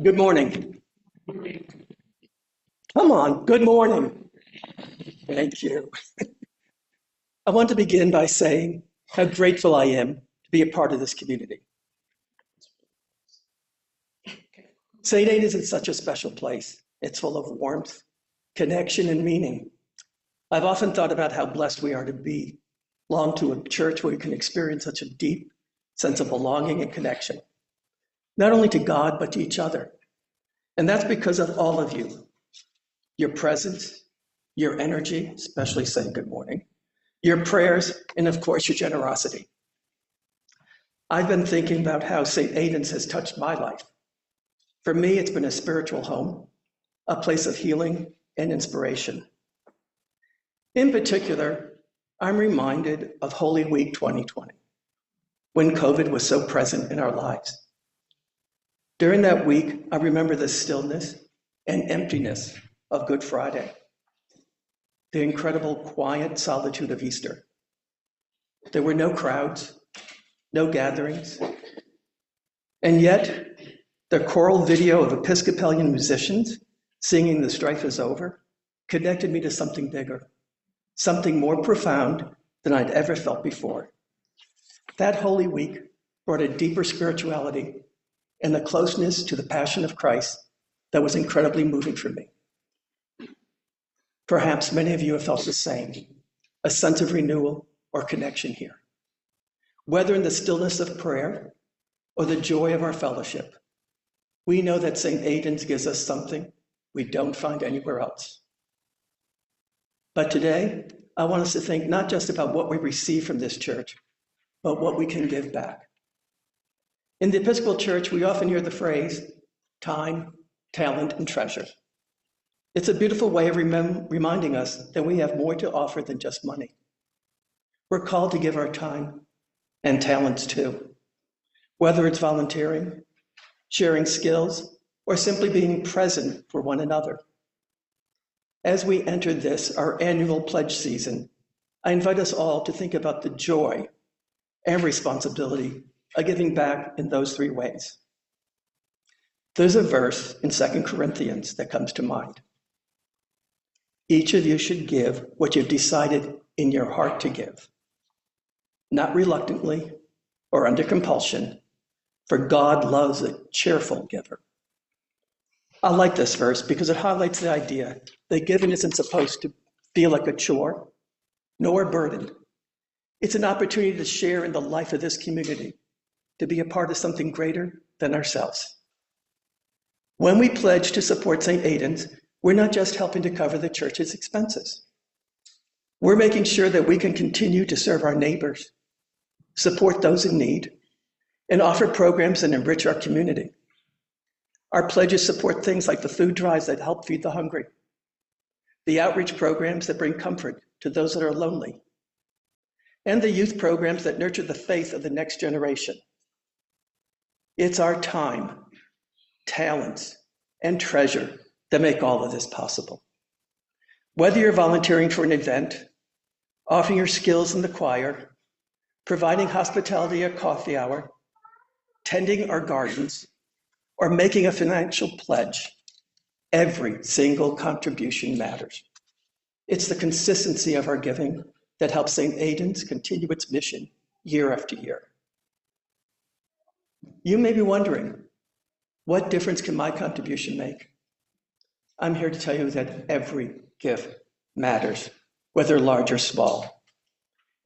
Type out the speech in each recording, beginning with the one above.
Good morning. Come on, good morning. Thank you. I want to begin by saying how grateful I am to be a part of this community. St. Aidan is such a special place. It's full of warmth, connection, and meaning. I've often thought about how blessed we are to belong to a church where we can experience such a deep sense of belonging and connection, not only to God, but to each other. And that's because of all of you, your presence, your energy, especially saying good morning, your prayers, and of course, your generosity. I've been thinking about how St. Aidan's has touched my life. For me, it's been a spiritual home, a place of healing and inspiration. In particular, I'm reminded of Holy Week 2020, when COVID was so present in our lives. During that week, I remember the stillness and emptiness of Good Friday, the incredible quiet solitude of Easter. There were no crowds, no gatherings, and yet the choral video of Episcopalian musicians singing "The Strife is Over" connected me to something bigger, something more profound than I'd ever felt before. That Holy Week brought a deeper spirituality and a closeness to the passion of Christ that was incredibly moving for me. Perhaps many of you have felt the same, a sense of renewal or connection here. Whether in the stillness of prayer or the joy of our fellowship, we know that St. Aidan's gives us something we don't find anywhere else. But today, I want us to think not just about what we receive from this church, but what we can give back. In the Episcopal Church, we often hear the phrase, time, talent, and treasure. It's a beautiful way of reminding us that we have more to offer than just money. We're called to give our time and talents too, whether it's volunteering, sharing skills, or simply being present for one another. As we enter this, our annual pledge season, I invite us all to think about the joy and responsibility of giving back in those three ways. There's a verse in 2 Corinthians that comes to mind. Each of you should give what you've decided in your heart to give, not reluctantly or under compulsion, for God loves a cheerful giver. I like this verse because it highlights the idea that giving isn't supposed to feel like a chore, nor a burden. It's an opportunity to share in the life of this community, to be a part of something greater than ourselves. When we pledge to support St. Aidan's, we're not just helping to cover the church's expenses. We're making sure that we can continue to serve our neighbors, support those in need, and offer programs that enrich our community. Our pledges support things like the food drives that help feed the hungry, the outreach programs that bring comfort to those that are lonely, and the youth programs that nurture the faith of the next generation. It's our time, talents, and treasure that make all of this possible. Whether you're volunteering for an event, offering your skills in the choir, providing hospitality at coffee hour, tending our gardens, or making a financial pledge, every single contribution matters. It's the consistency of our giving that helps St. Aidan's continue its mission year after year. You may be wondering, what difference can my contribution make? I'm here to tell you that every gift matters, whether large or small.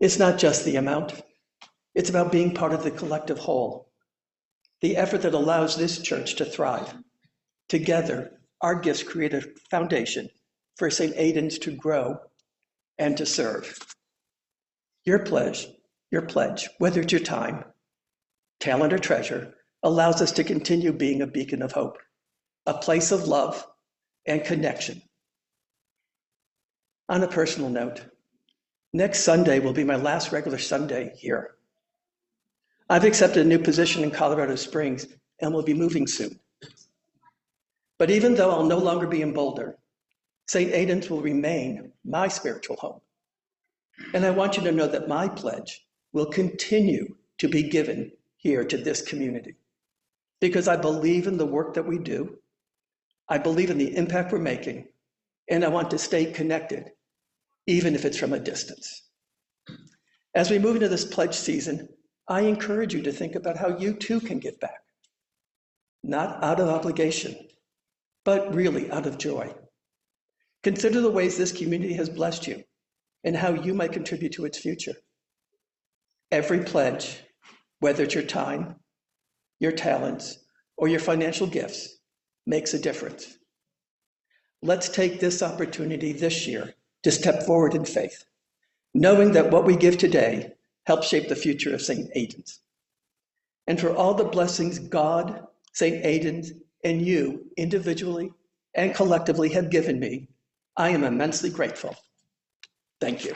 It's not just the amount. It's about being part of the collective whole, the effort that allows this church to thrive. Together, our gifts create a foundation for St. Aidan's to grow and to serve. Your pledge, whether it's your time, talent, or treasure, allows us to continue being a beacon of hope, a place of love and connection. On a personal note, next Sunday will be my last regular Sunday here. I've accepted a new position in Colorado Springs and will be moving soon. But even though I'll no longer be in Boulder, St. Aidan's will remain my spiritual home. And I want you to know that my pledge will continue to be given here to this community. because I believe in the work that we do. I believe in the impact we're making, and I want to stay connected, even if it's from a distance. As we move into this pledge season, I encourage you to think about how you too can give back, not out of obligation, but really out of joy. Consider the ways this community has blessed you and how you might contribute to its future. Every pledge, whether it's your time, your talents, or your financial gifts, makes a difference. Let's take this opportunity this year to step forward in faith, knowing that what we give today helps shape the future of St. Aidan's. And for all the blessings God, St. Aidan's, and you individually and collectively have given me, I am immensely grateful. Thank you.